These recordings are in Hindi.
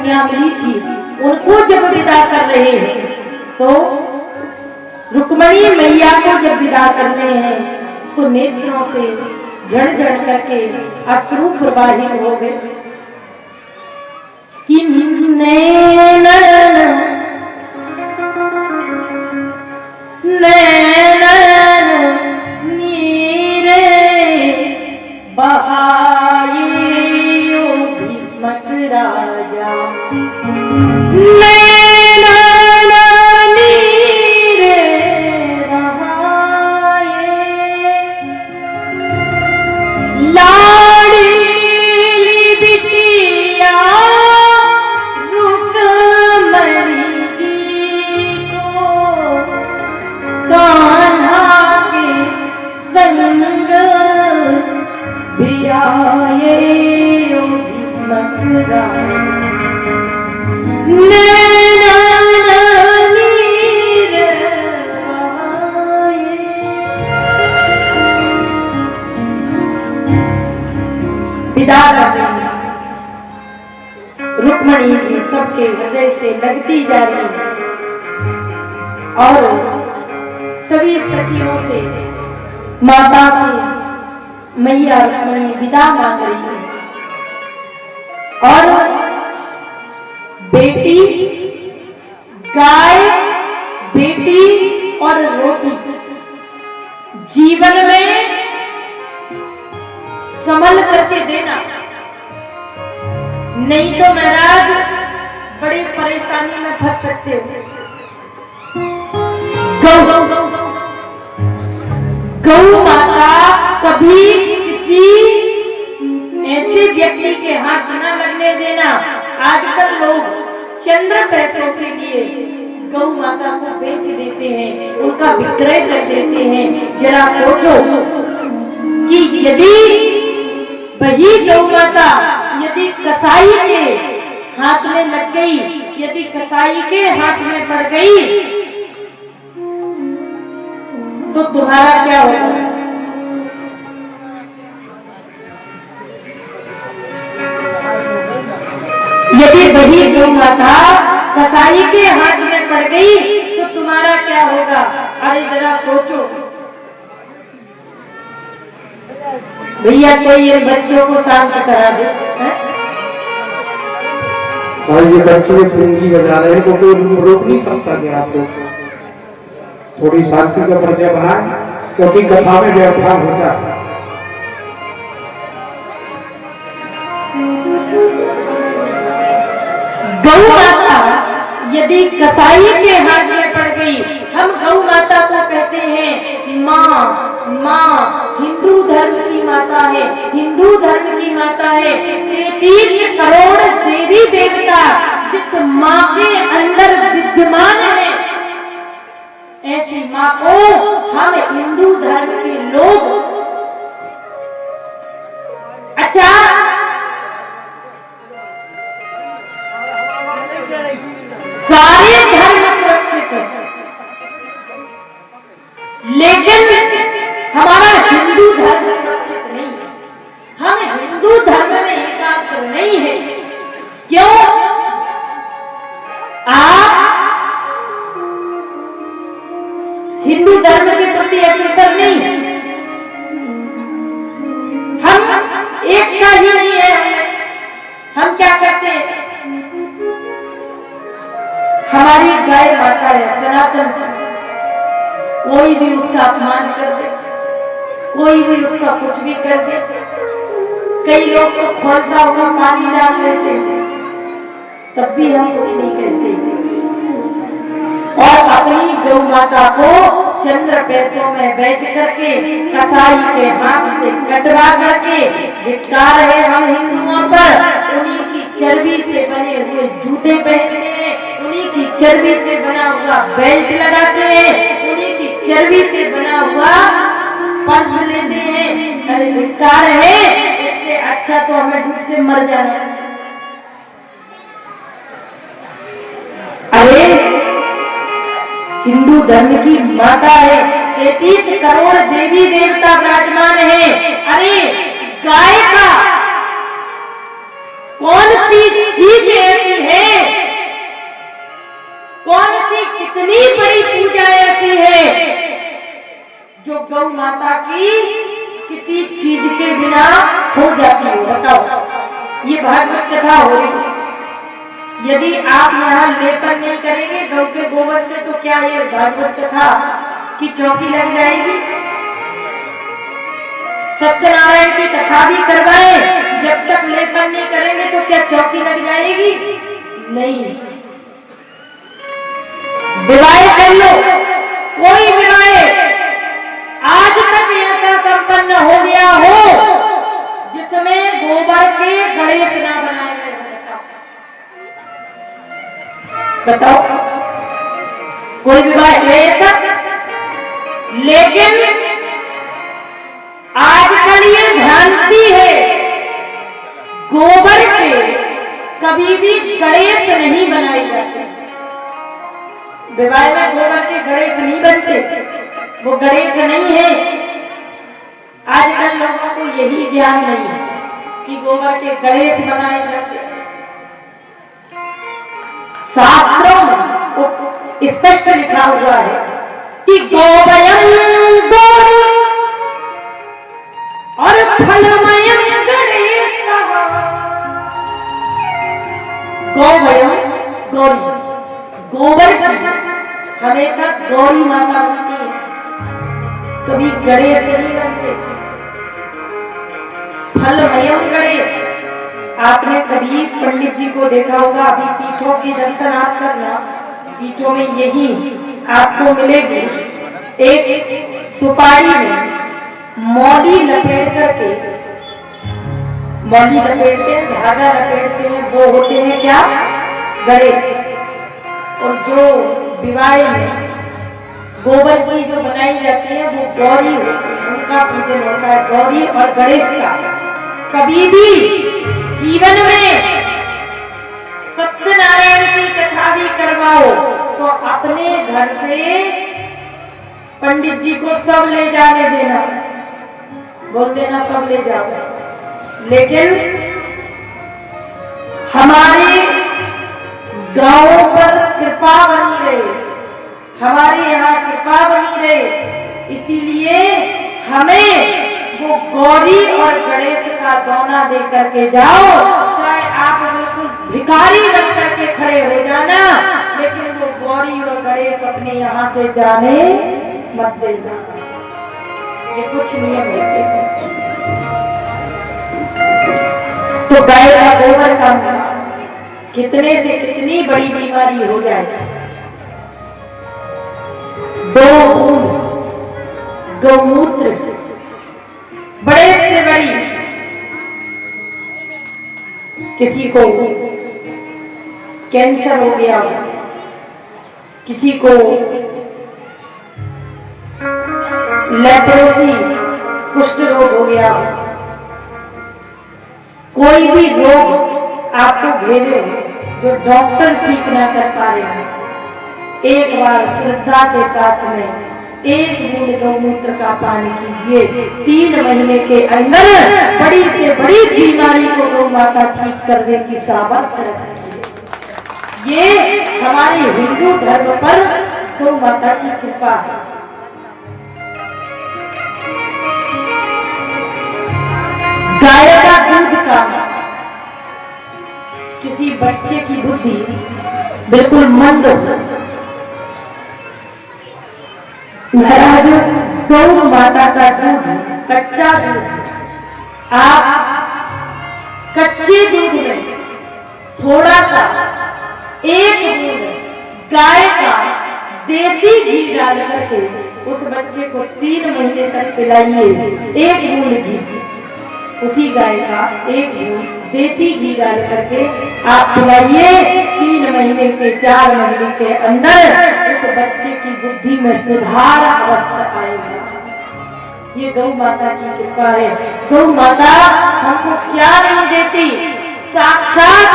सखियां मिली थी, उनको जब विदा कर रहे हैं तो रुक्मणी मैया को जब विदा कर रहे हैं तो नेत्रों से झड़ करके अश्रु प्रवाहित हो गए कि नैनन नैनन नीरे बहाए ओ भीष्मक राजा नैनन नीरे बहाए लाडली बिटिया रुक्मणी जी को कान्हा के संग बियाए ओ भीष्मक राजा नैनन नीरे बहाए। विदा कर रही रुक्मणी जी सबके हृदय से लगती जा रही है और सभी सखियों से माता से मैया रुक्मणी विदा मांग रही है और बेटी गाय बेटी और रोटी जीवन में संभल करके देना, नहीं तो महाराज बड़ी परेशानी में फंस सकते हो। गौ माता कभी किसी ऐसे व्यक्ति के हाथ न लगने देना। आजकल लोग चंद्र पैसों के लिए गौ माता को बेच देते हैं, उनका विक्रय कर देते हैं। जरा सोचो कि यदि वही गौ माता यदि कसाई के हाथ में लग गई, यदि कसाई के हाथ में पड़ गई तो तुम्हारा क्या होगा? यदि वही गौ माता कसाई के हाथ में पड़ गई तो तुम्हारा क्या होगा? अरे जरा सोचो भैया, कोई ये बच्चों को शांत करा दे। और ये बच्चे पुंगी बजा रहे हैं, को कोई रोक नहीं सकता क्या? आप लोग थोड़ी शांति का परिचय बनाए, क्योंकि कथा में व्यवधान होता है। गौ माता यदि कसाई के हाथ में पड़ गई, हम गौ माता को कहते हैं माँ। माँ हिंदू धर्म की माता है, हिंदू धर्म की माता है। 33 करोड़ देवी देवता जिस माँ के अंदर विद्यमान है, ऐसी माँ को हम हिंदू धर्म के लोग अच्छा सारे धर्म सुरक्षित है, लेकिन हमारा हिंदू धर्म सुरक्षित नहीं है। हम हिंदू धर्म में एकाग्र नहीं है। क्यों? आप हिंदू धर्म के प्रति अग्रसर नहीं है। हम एकता ही नहीं है। हम क्या करते हैं? हमारी गाय माता है सनातन की, कोई भी उसका अपमान कर दे, कोई भी उसका कुछ भी कर दे। कई लोग तो खोलता हुआ पानी डाल लेते हैं, तब भी हम कुछ नहीं कहते। और अपनी गौ माता को चंद्र पैसों में बेच करके कसाई के हाथ से कटवा करके धिक्कार है हम हिंदुओं पर। उन्हीं की चर्बी से बने हुए जूते पहनते हैं, उन्हीं की चर्बी से बना हुआ बेल्ट लगाते हैं, उन्हीं की चर्बी से बना हुआ पर्स लेते हैं। अरे धिक्कार है, इससे अच्छा तो हमें डूब के मर जाना चाहिए। अरे हिंदू धर्म की माता है, 33 करोड़ देवी देवता विराजमान है। अरे गाय का कौन सी चीज ऐसी है गौ माता की किसी चीज के बिना हो जाती हो? बताओ, ये भागवत कथा हो रही है। यदि आप यहाँ लेपन नहीं करेंगे गौ के गोबर से तो क्या ये भागवत कथा की चौकी लग जाएगी? सत्यनारायण की कथा भी करवाए, जब तक लेपन नहीं करेंगे तो क्या चौकी लग जाएगी? नहीं। विवाह कर लो, कोई विवाह आज तक ऐसा संपन्न हो गया हो जिसमें गोबर के गणेश ना बनाए गए हो? बताओ, कोई विवाह है ऐसा? लेकिन आजकल ये भ्रांति है, गोबर के कभी भी गणेश नहीं बनाए जाते। विवाह में गोबर के गणेश नहीं बनते, वो गणेश नहीं है। आजकल लोगों को यही ज्ञान नहीं है कि गोबर के गणेश बनाए जाते हैं। शास्त्रों में स्पष्ट लिखा हुआ है कि गोवयं गौरी और फलमयं गणेशः। गोवयं गौरी, गोबर की हमेशा गौरी माता बनती है, कभी गणेश नहीं बनते। फलमयं गणेश, आपने कभी पंडित जी को देखा होगा, अभी पीठों के दर्शन आप करना, पीठों में यही आपको मिलेगी, एक सुपारी में मौली लपेट करके, मौली लपेटते हैं, धागा लपेटते हैं, वो होते हैं क्या? गणेश। और जो विवाह में गोबर की जो बनाई जाती है वो गौरी होती है, उनका पूजन होता है, गौरी और गणेश का। कभी भी जीवन में सत्यनारायण की कथा भी करवाओ तो अपने घर से पंडित जी को सब ले जाने देना, बोल देना सब ले जाओ। लेकिन हमारे गांव पर कृपा बनी रहे, हमारे यहाँ कृपा बनी रहे, इसीलिए हमें वो गौरी और गणेश का दोना दे करके जाओ। चाहे आप बिल्कुल भिखारी बन करके खड़े हो जाना, लेकिन वो गौरी और गणेश अपने यहाँ से जाने मत देना। ये कुछ नियम है। तो गाय का गोबर का कितने से कितनी बड़ी बीमारी हो जाए। 2 बूंद गौमूत्र बड़े से बड़ी, किसी को कैंसर हो गया, किसी को लेप्रोसी कुष्ठ रोग हो गया, कोई भी रोग आपको घेरे जो डॉक्टर ठीक ना कर पा रहे हैं, एक बार श्रद्धा के साथ में 1 बूंद गौमूत्र का पानी कीजिए, 3 महीने के अंदर बड़ी से बड़ी बीमारी को गौ माता ठीक करने की सामर्थ्य रखती है। ये हमारे हिंदू धर्म पर गौ माता की कृपा है। गाय का दूध का किसी बच्चे की बुद्धि बिल्कुल मंद हो, महाराज गौ माता का दूध, कच्चा दूध, आप कच्चे दूध में थोड़ा सा 1 बूंद गाय का देसी घी डाल करके उस बच्चे को 3 महीने तक पिलाइए। 1 बूंद घी, उसी गाय का 1 बूंद देसी घी डाल करके आप पिलाइए। 3 महीने के 4 महीने के अंदर उस बच्चे की बुद्धि में सुधार अवश्य आएगा। ये गौ माता की कृपा है। गौ माता हमको क्या नहीं देती, साक्षात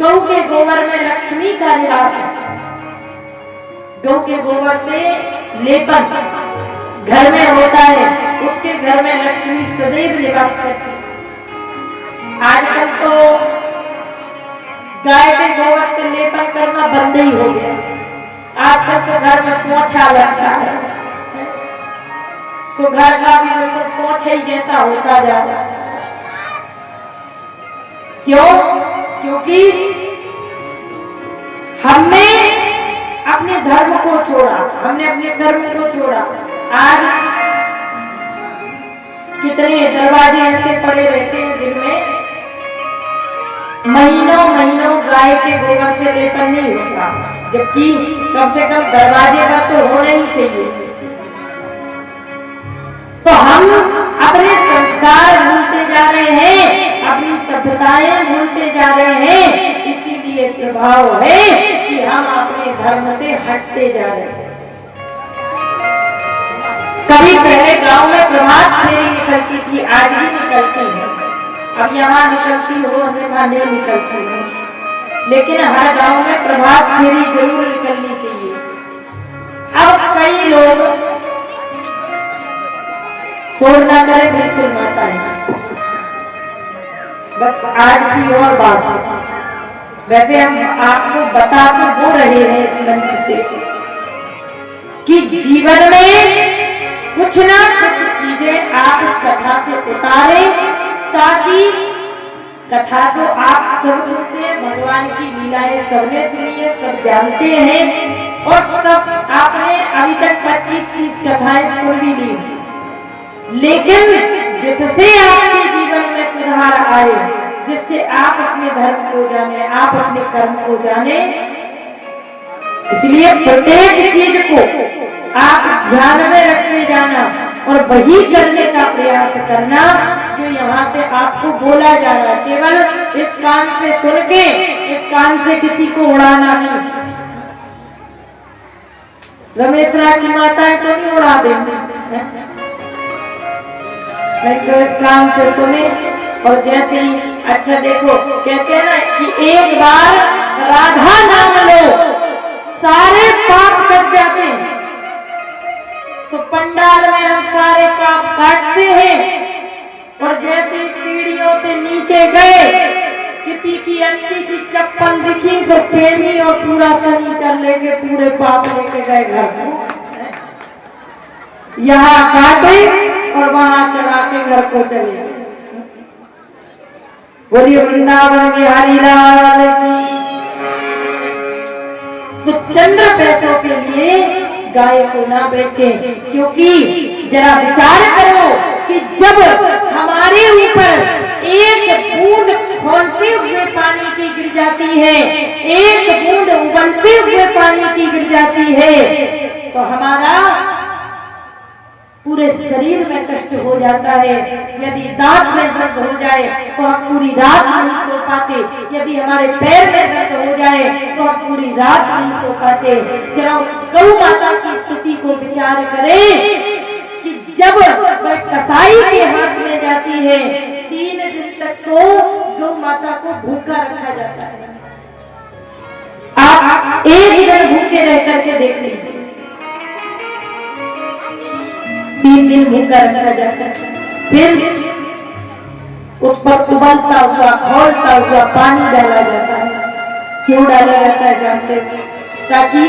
गौ के गोबर में लक्ष्मी का निवास है। गौ के गोबर से लेपन घर में होता है, उसके घर में लक्ष्मी सदैव निवास करती है। आजकल तो गाय के गोबर से लेपन करना बंद ही हो गया। आजकल तो घर में पोछा लगता है, तो घर का भी बिल्कुल पोछे जैसा होता जा रहा है। क्यों? क्योंकि हमने अपने धर्म को छोड़ा, हमने अपने कर्म को छोड़ा। आज कितने दरवाजे ऐसे पड़े रहते हैं जिनमें महीनों महीनों गाय के गोबर से लेपन नहीं होता, जबकि कम से कम दरवाजे पर तो होने ही चाहिए। तो हम अपने संस्कार भूलते जा रहे हैं, अपनी सभ्यताएं भूलते जा रहे हैं। इसीलिए प्रभाव है कि हम अपने धर्म से हटते जा रहे हैं। कभी पहले गांव में प्रभात फेरी निकलती थी, आज भी निकलती है। अब यहाँ निकलती हो, अन्यथा नहीं निकलती है, लेकिन हर गांव में प्रभात फेरी जरूर निकलनी चाहिए। अब कई लोग शोर ना करे, बिल्कुल माता है। बस आज की और बात, वैसे हम आपको बता तो वो रहे हैं इस मंच से कि जीवन में कुछ ना कुछ चीजें आप इस कथा से उतारें, ताकि कथा तो आप सब सुनते हैं, भगवान की लीलाएं सबने सुनी है, सब जानते हैं, और सब आपने अभी तक 25-30 कथाएं सुन भी ली। लेकिन जिससे आपके जीवन में सुधार आए, जिससे आप अपने धर्म को जाने, आप अपने कर्म को जाने, इसलिए प्रत्येक चीज को आप ध्यान में रखते जाना और वही करने का प्रयास करना जो यहाँ से आपको बोला जा रहा है। केवल इस कान से सुन के इस कान से किसी को उड़ाना नहीं। रमेश राय की माताएं तो नहीं उड़ा देंगी, तो इस कान से सुने। और जैसे ही अच्छा देखो, कहते हैं ना कि एक बार राधा नाम लो सारे पाप कट जाते हैं। तो पंडाल में हम सारे पाप काटते हैं, और जैसे सीढ़ियों से नीचे गए, किसी की अच्छी सी चप्पल दिखी, सब प्रेमी और पूरा सनीचर लेके पूरे पाप लेके गए घर को। यहाँ काटे और वहां चला के घर को चले गए। बोलिए वृंदावन बिहारी लाल की। तो चंद्र पैसों के लिए गाय को ना बेचें, क्योंकि जरा विचार करो कि जब हमारे ऊपर एक बूंद खौलते हुए पानी की गिर जाती है, एक बूंद उबलते हुए पानी की गिर जाती है, तो हमारा पूरे शरीर में कष्ट हो जाता है। यदि दांत में दर्द हो जाए तो हम पूरी रात नहीं सो पाते, यदि हमारे पैर में दर्द हो जाए तो हम पूरी रात नहीं सो पाते। जरा उस गौ माता की स्थिति को विचार करें कि जब वह कसाई के हाथ में जाती है, 3 दिन तक तो गौ माता को भूखा रखा जाता है। आप एक दिन भूखे रह करके देख लीजिए, 3 दिन भूखा रखा जाता है, फिर उस पर उबलता हुआ खौलता हुआ पानी डाला जाता है। क्यों डाला जाता है जानते हो? ताकि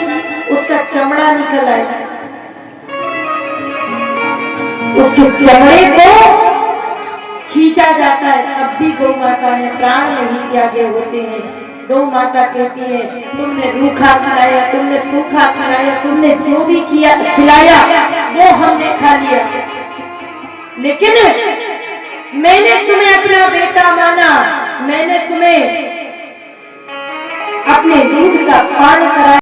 उसका चमड़ा निकल आए, उसके चमड़े को खींचा जाता है। तब भी गौ माता ने प्राण नहीं त्यागे होते हैं। गौ माता कहती है, तुमने रूखा खिलाया, तुमने सूखा खिलाया, तुमने जो भी किया खिलाया वो हमने खा लिया, लेकिन मैंने तुम्हें अपना बेटा माना, मैंने तुम्हें अपने दूध का पान कराया।